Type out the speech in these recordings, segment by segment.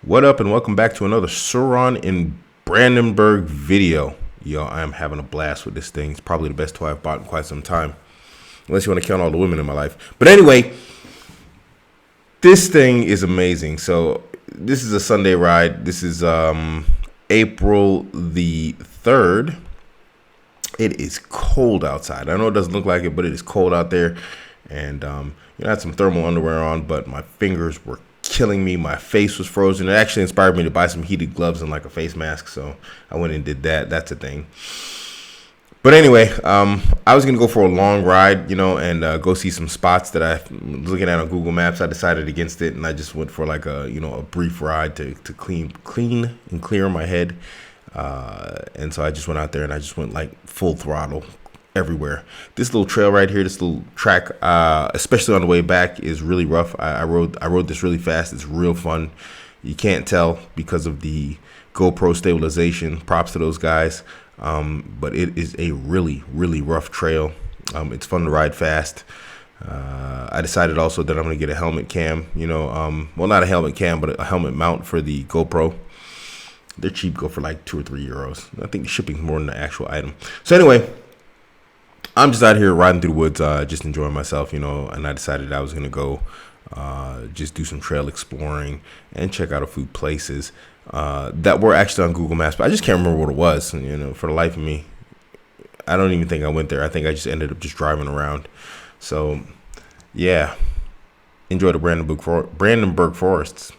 What up, and welcome back to another Surro in BrangenBurg video. Yo, I am having a blast with this thing. It's probably the best toy I've bought in quite some time, unless you want to count all the women in my life. But anyway, this thing is amazing. So this is a Sunday ride. This is April the 3rd. It is cold outside. I know it doesn't look like it, but it is cold out there. And I had some thermal underwear on, but my fingers were killing me. My face was frozen. It actually inspired me to buy some heated gloves and like a face mask, so I went and did that. That's a thing. But anyway, I was gonna go for a long ride, and go see some spots that I was looking at on Google Maps. I decided against it, and I just went for like a brief ride to clean and clear my head. And so I just went out there and I just went like full throttle everywhere. This little trail right here, this little track, especially on the way back, is really rough. I rode this really fast. It's real fun. You can't tell because of the GoPro stabilization. Props to those guys. But it is a really rough trail. It's fun to ride fast. I decided also that I'm gonna get a helmet cam. Well, not a helmet cam, but a helmet mount for the GoPro. They're cheap, go for like €2 or €3. I think the shipping's more than the actual item. So anyway, I'm just out here riding through the woods, just enjoying myself, and I decided I was going to go just do some trail exploring and check out a few places that were actually on Google Maps, but I just can't remember what it was, for the life of me. I don't even think I went there. I think I just ended up just driving around. So, yeah, enjoy the BrangenBurg forests.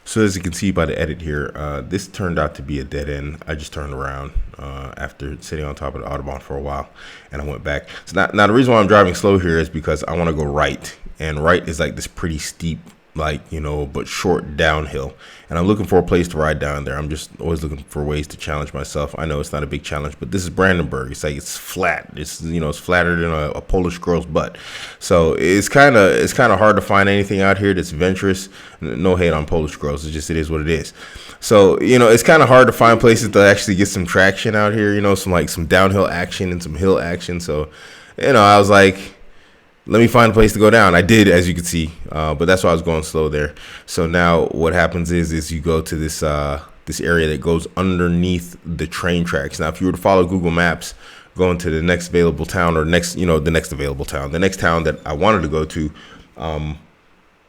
So as you can see by the edit here, this turned out to be a dead end. I just turned around after sitting on top of the Autobahn for a while, and I went back. So now the reason why I'm driving slow here is because I want to go right, and right is like this pretty steep, but short downhill. And I'm looking for a place to ride down there. I'm just always looking for ways to challenge myself. I know it's not a big challenge, but this is BrangenBurg. It's like it's flat. It's it's flatter than a Polish girl's butt. So it's kind of hard to find anything out here that's adventurous. No hate on Polish girls. It is what it is. So it's kind of hard to find places to actually get some traction out here. Some downhill action and some hill action. So I was like, let me find a place to go down. I did, as you can see, but that's why I was going slow there. So now what happens is you go to this this area that goes underneath the train tracks. Now, if you were to follow Google Maps, going to the next available town, or the next town that I wanted to go to,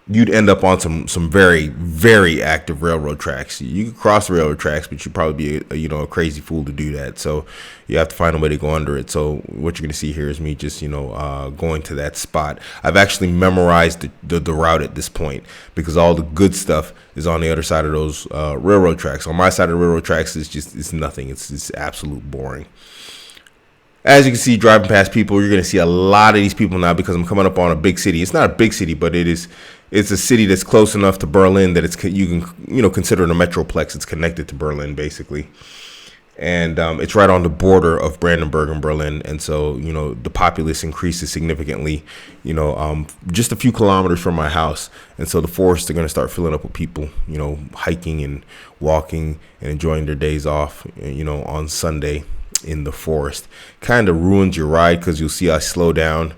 you'd end up on some very, very active railroad tracks. You could cross the railroad tracks, but you'd probably be a crazy fool to do that. So you have to find a way to go under it. So what you're gonna see here is me just going to that spot. I've actually memorized the route at this point because all the good stuff is on the other side of those railroad tracks. On my side of the railroad tracks, it's nothing. It's absolute boring. As you can see, driving past people, you're going to see a lot of these people now because I'm coming up on a big city. It's not a big city, but it's a city that's close enough to Berlin that you can consider it a metroplex. It's connected to Berlin basically, and it's right on the border of Brandenburg and Berlin, and so the populace increases significantly. Just a few kilometers from my house, and so the forests are going to start filling up with people. Hiking and walking and enjoying their days off. On Sunday in the forest. Kind of ruins your ride because you'll see I slow down,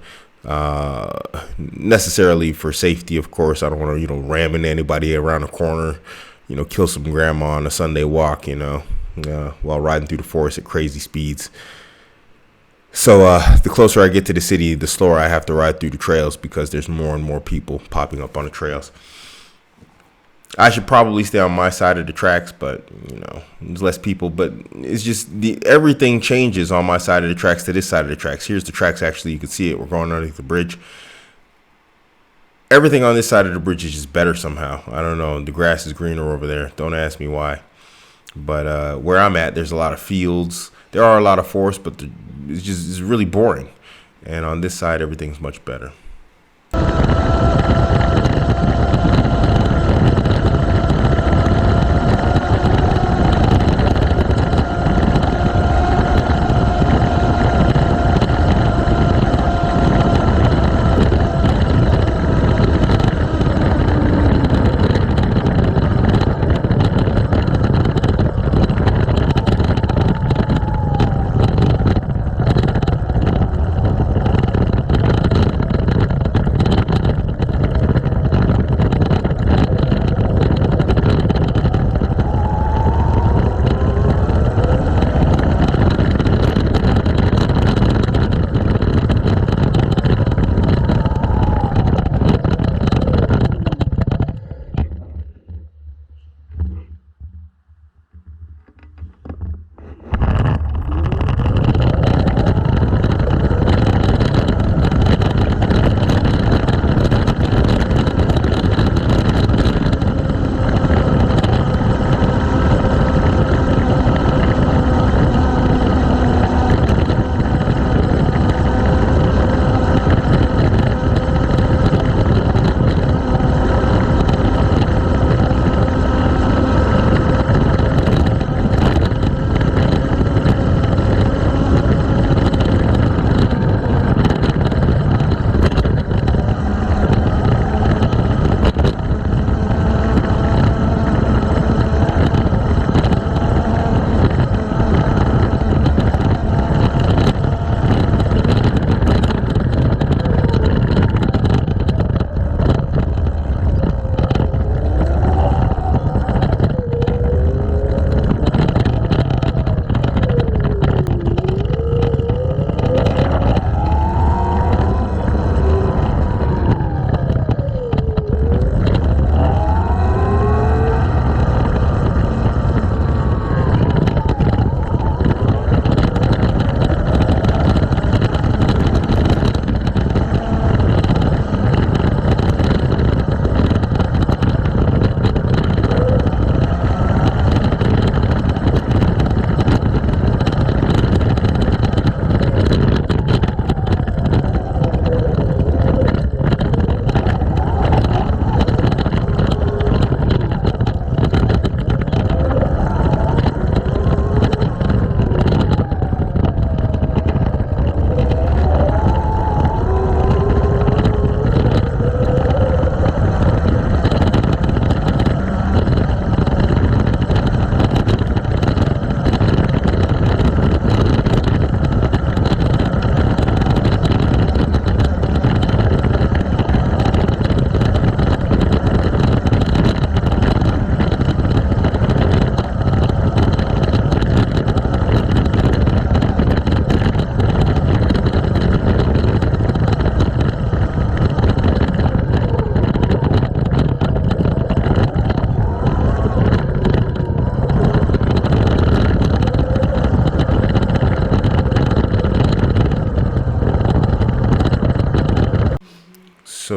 necessarily for safety, of course. I don't want to ram into anybody around the corner, kill some grandma on a Sunday walk, while riding through the forest at crazy speeds. So the closer I get to the city, the slower I have to ride through the trails because there's more and more people popping up on the trails. I should probably stay on my side of the tracks, but there's less people. But it's just everything changes on my side of the tracks to this side of the tracks. Here's the tracks. Actually, you can see it. We're going underneath the bridge. Everything on this side of the bridge is just better somehow. I don't know. The grass is greener over there. Don't ask me why. But where I'm at, there's a lot of fields. There are a lot of forests, but it's really boring. And on this side, everything's much better.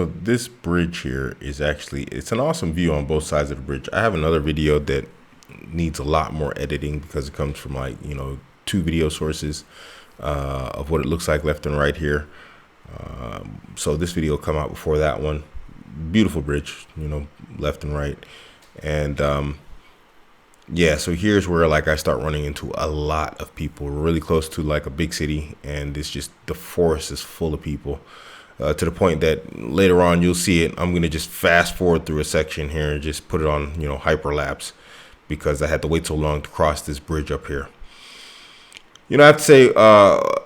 So this bridge here is actually, it's an awesome view on both sides of the bridge. I have another video that needs a lot more editing because it comes from like, you know, 2 video sources of what it looks like left and right here. So this video will come out before that one. Beautiful bridge, you know, left and right. And yeah, so here's where like I start running into a lot of people. We're really close to like a big city, and it's just, the forest is full of people, to the point that later on you'll see it. I'm gonna just fast forward through a section here and just put it on, you know, hyperlapse, because I had to wait so long to cross this bridge up here. You know, I have to say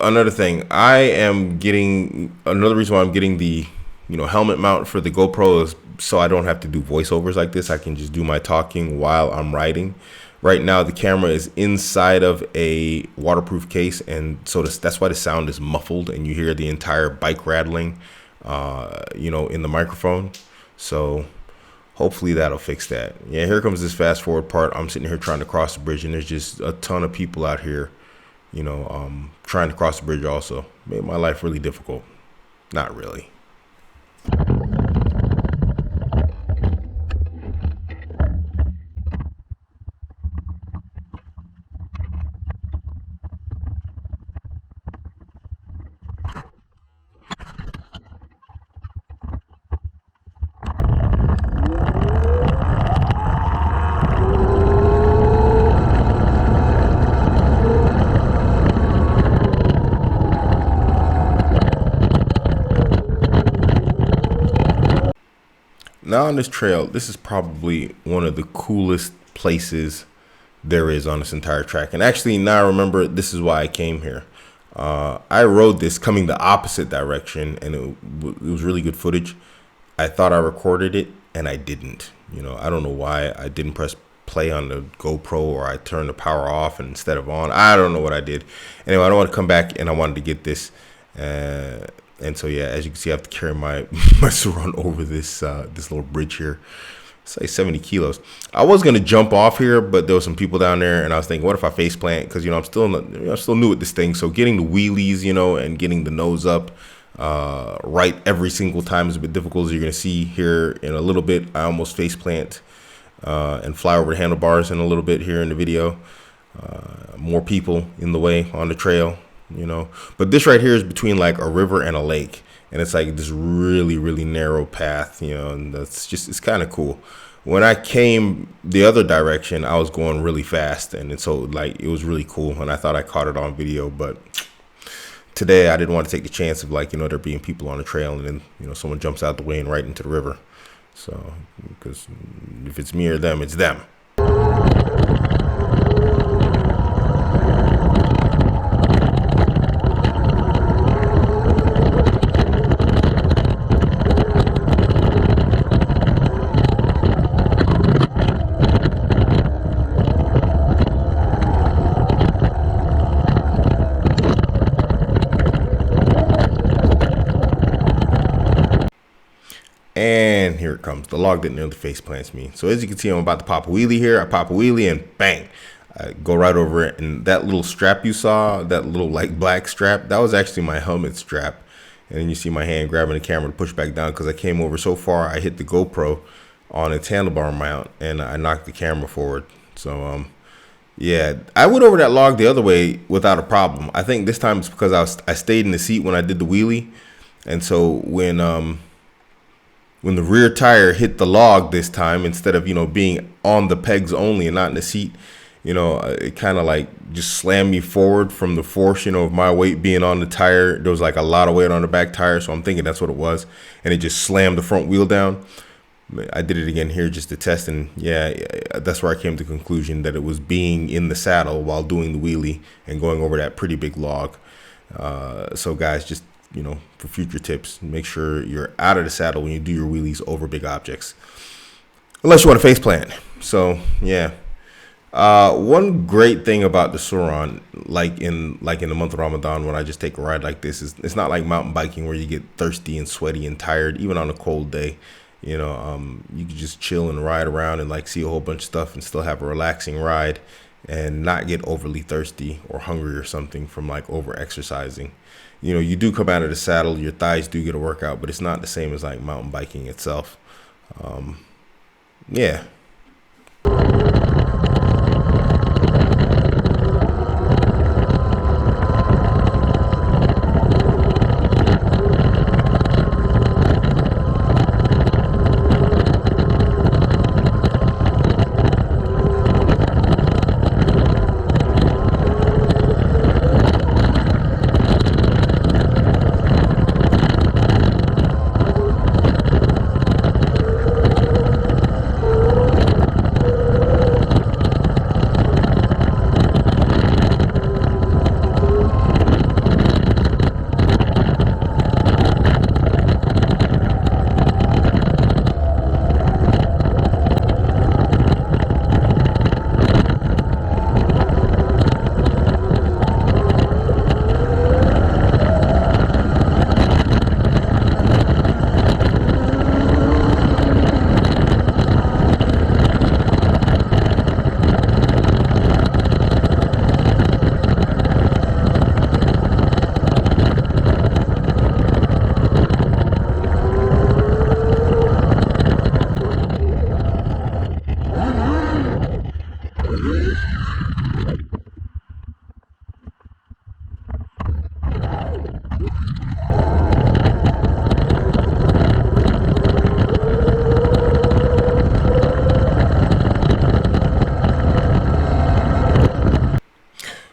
another thing. Another reason why I'm getting the, you know, helmet mount for the GoPro is so I don't have to do voiceovers like this. I can just do my talking while I'm riding. Right now, the camera is inside of a waterproof case, and so that's why the sound is muffled, and you hear the entire bike rattling, you know, in the microphone. So hopefully that'll fix that. Yeah, here comes this fast forward part. I'm sitting here trying to cross the bridge, and there's just a ton of people out here, you know, trying to cross the bridge also. Made my life really difficult. Not really. Now on this trail, this is probably one of the coolest places there is on this entire track. And actually, now I remember, this is why I came here. I rode this coming the opposite direction, and it was really good footage. I thought I recorded it, and I didn't. You know, I don't know why I didn't press play on the GoPro, or I turned the power off instead of on. I don't know what I did. Anyway, I don't want to come back, and I wanted to get this. And so, yeah, as you can see, I have to carry my Surro over this this little bridge here. It's like 70 kilos. I was going to jump off here, but there were some people down there, and I was thinking, what if I face plant? Because, you know, I'm still new at this thing. So getting the wheelies, you know, and getting the nose up right every single time is a bit difficult, as you're going to see here in a little bit. I almost face plant and fly over the handlebars in a little bit here in the video. More people in the way on the trail. You know, but this right here is between like a river and a lake, and it's like this really, really narrow path, you know, and that's just, it's kind of cool. When I came the other direction, I was going really fast, and so like it was really cool, and I thought I caught it on video. But today I didn't want to take the chance of, like, you know, there being people on the trail, and then, you know, someone jumps out the way and right into the river. So, because if it's me or them, it's them. And here it comes. The log that nearly face plants me. So as you can see, I'm about to pop a wheelie here. I pop a wheelie and bang, I go right over it. And that little strap you saw, that little like black strap, that was actually my helmet strap. And then you see my hand grabbing the camera to push back down, because I came over so far, I hit the GoPro on its handlebar mount, and I knocked the camera forward. So yeah, I went over that log the other way without a problem. I think this time it's because I stayed in the seat when I did the wheelie. And so when the rear tire hit the log this time, instead of, you know, being on the pegs only and not in the seat, you know, it kind of like just slammed me forward from the force, you know, of my weight being on the tire. There was like a lot of weight on the back tire, so I'm thinking that's what it was, and it just slammed the front wheel down. I did it again here just to test, and yeah, that's where I came to the conclusion that it was being in the saddle while doing the wheelie and going over that pretty big log. So guys, just, you know, for future tips, make sure you're out of the saddle when you do your wheelies over big objects, unless you want to face plant. So yeah, one great thing about the Surro, like in the month of Ramadan, when I just take a ride like this, is it's not like mountain biking where you get thirsty and sweaty and tired even on a cold day. You know, you can just chill and ride around and like see a whole bunch of stuff and still have a relaxing ride. and not get overly thirsty or hungry or something from like over exercising. You know, you do come out of the saddle, your thighs do get a workout, but it's not the same as like mountain biking itself. Yeah.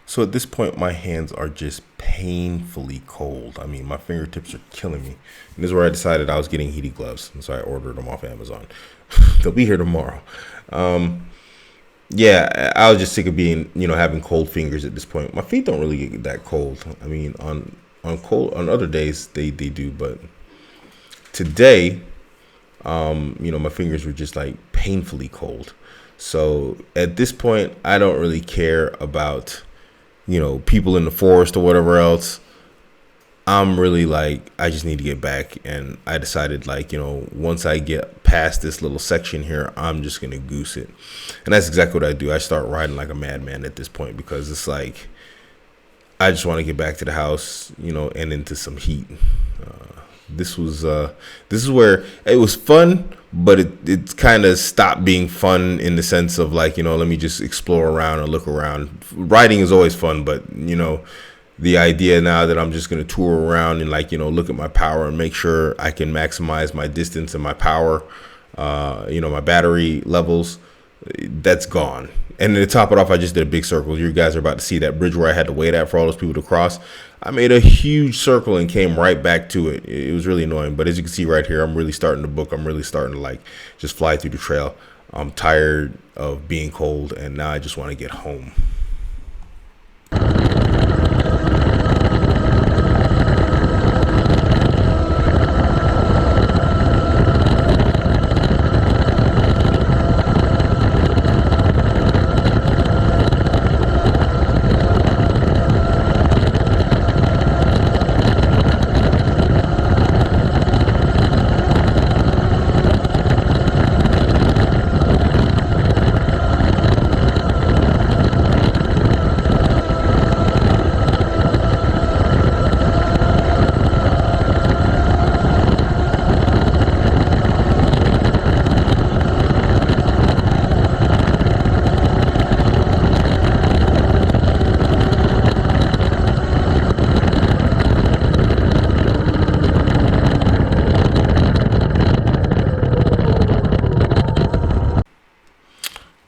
So at this point, my hands are just painfully cold. I mean, my fingertips are killing me. And this is where I decided I was getting heated gloves. And so I ordered them off Amazon. They'll be here tomorrow. Yeah, I was just sick of being, having cold fingers at this point. My feet don't really get that cold. I mean, on other days, they do. But today, my fingers were just like painfully cold. So at this point, I don't really care about people in the forest or whatever else. I'm really like, I just need to get back. And I decided once I get past this little section here, I'm just going to goose it. And that's exactly what I do. I start riding like a madman at this point because it's like, I just want to get back to the house, and into some heat. This is where it was fun, but it kind of stopped being fun in the sense of like, let me just explore around and look around. Riding is always fun, but the idea now that I'm just going to tour around and look at my power and make sure I can maximize my distance and my power, my battery levels, that's gone. And to top it off, I just did a big circle. You guys are about to see that bridge where I had to wait at for all those people to cross. I made a huge circle and came right back to it. It was really annoying. But as you can see right here, I'm really starting to book. I'm really starting to just fly through the trail. I'm tired of being cold, and now I just want to get home.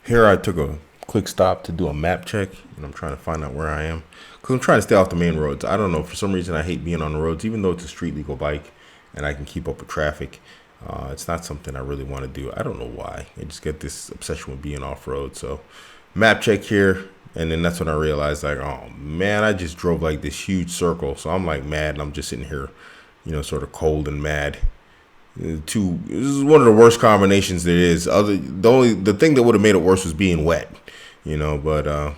Here I took a quick stop to do a map check, and I'm trying to find out where I am because I'm trying to stay off the main roads. I don't know, for some reason I hate being on the roads, even though it's a street legal bike and I can keep up with traffic. It's not something I really want to do. I don't know why. I just get this obsession with being off road. So map check here, and then that's when I realized oh man, I just drove like this huge circle. So I'm like mad, and I'm just sitting here, sort of cold and mad. This is one of the worst combinations there is. The thing that would have made it worse was being wet, But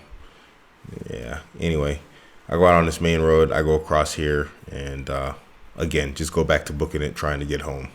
yeah. Anyway, I go out on this main road. I go across here, and again, just go back to booking it, trying to get home.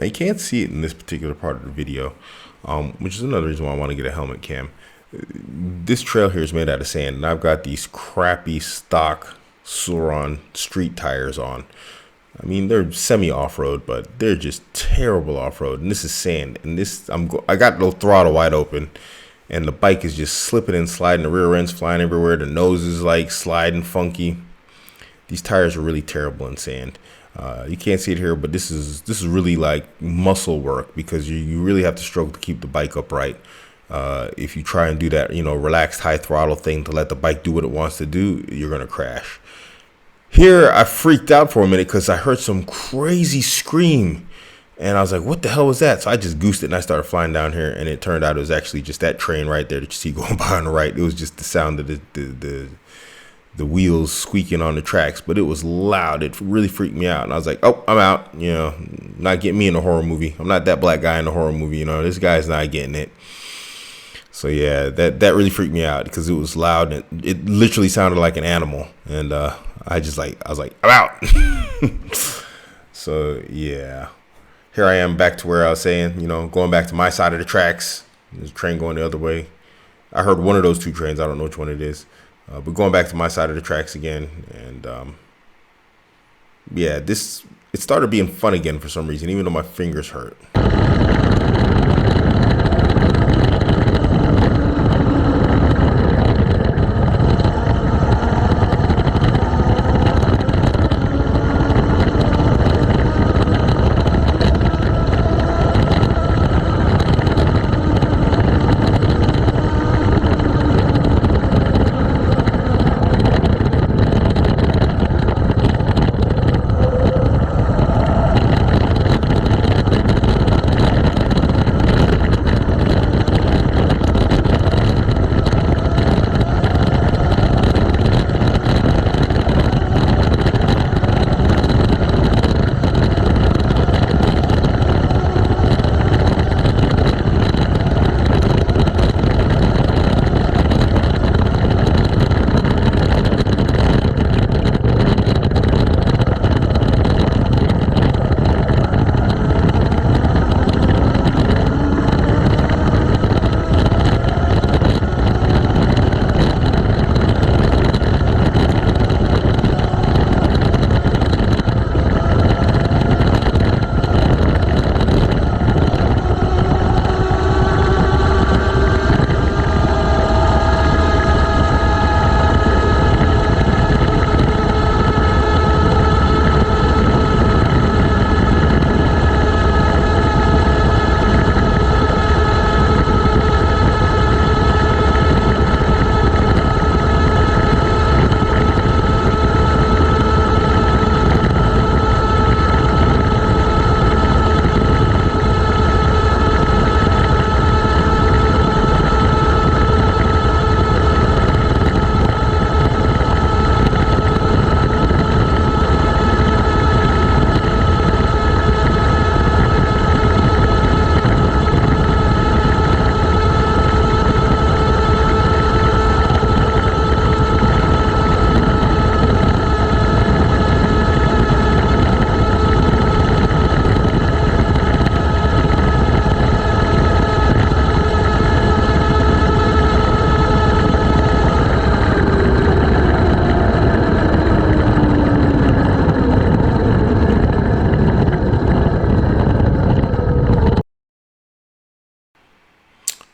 you can't see it in this particular part of the video, which is another reason why I want to get a helmet cam. This trail here is made out of sand, and I've got these crappy stock Surro street tires on. I mean, they're semi off-road, but they're just terrible off-road. And this is sand, and I got the throttle wide open, and the bike is just slipping and sliding. The rear end's flying everywhere. The nose is like sliding funky. These tires are really terrible in sand. You can't see it here, but this is really like muscle work, because you really have to struggle to keep the bike upright. If you try and do that, relaxed high throttle thing to let the bike do what it wants to do, you're gonna crash. Here, I freaked out for a minute because I heard some crazy scream, and I was like, "What the hell was that?" So I just goosed it and I started flying down here, and it turned out it was actually just that train right there that you see going by on the right. It was just the sound of the wheels squeaking on the tracks, but it was loud. It really freaked me out, and I was like, "Oh, I'm out." Not getting me in a horror movie. I'm not that black guy in a horror movie. This guy's not getting it. So yeah, that really freaked me out because it was loud and it literally sounded like an animal, and I was like, "I'm out." So yeah, here I am back to where I was saying, going back to my side of the tracks. There's a train going the other way. I heard one of those two trains. I don't know which one it is, but going back to my side of the tracks again, and yeah, it started being fun again for some reason, even though my fingers hurt.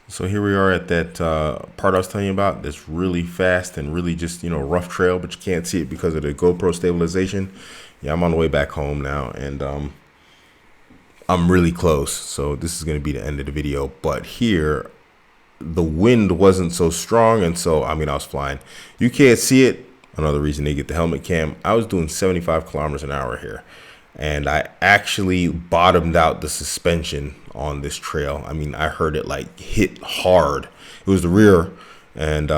So here we are at that part I was telling you about. That's really fast and really just, rough trail, but you can't see it because of the GoPro stabilization. Yeah, I'm on the way back home now, and I'm really close. So this is going to be the end of the video. But here, the wind wasn't so strong, and so, I was flying. You can't see it. Another reason they get the helmet cam. I was doing 75 kilometers an hour here, and I actually bottomed out the suspension on this trail. I heard it like hit hard. It was the rear, and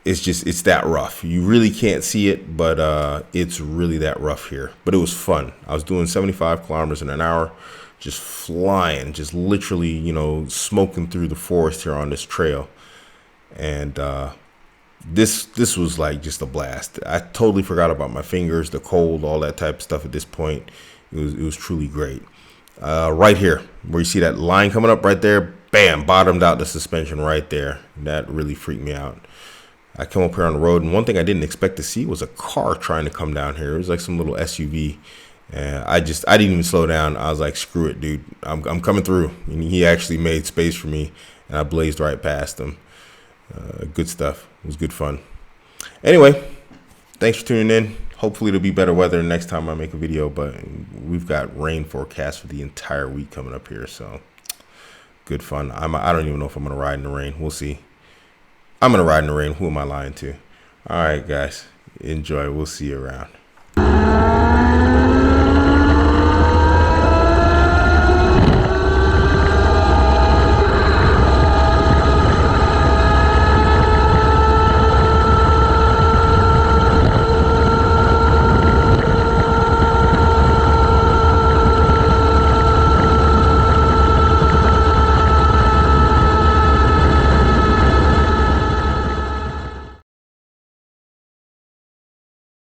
it's that rough. You really can't see it, but it's really that rough here. But it was fun. I was doing 75 kilometers an hour, just flying, just literally, smoking through the forest here on this trail. And this was like just a blast. I totally forgot about my fingers, the cold, all that type of stuff at this point. It was truly great. right here where you see that line coming up right there. Bam, bottomed out the suspension right there. That really freaked me out. I come up here on the road, and one thing I didn't expect to see was a car trying to come down here. It was like some little SUV, and I didn't even slow down. I was like, screw it, dude, I'm coming through. And he actually made space for me, and I blazed right past him. Good stuff. It was good fun. Anyway, thanks for tuning in. Hopefully it'll be better weather next time I make a video, but we've got rain forecast for the entire week coming up here, so good fun. I don't even know if I'm gonna ride in the rain. We'll see. I'm gonna ride in the rain. Who am I lying to? All right, guys, enjoy. We'll see you around.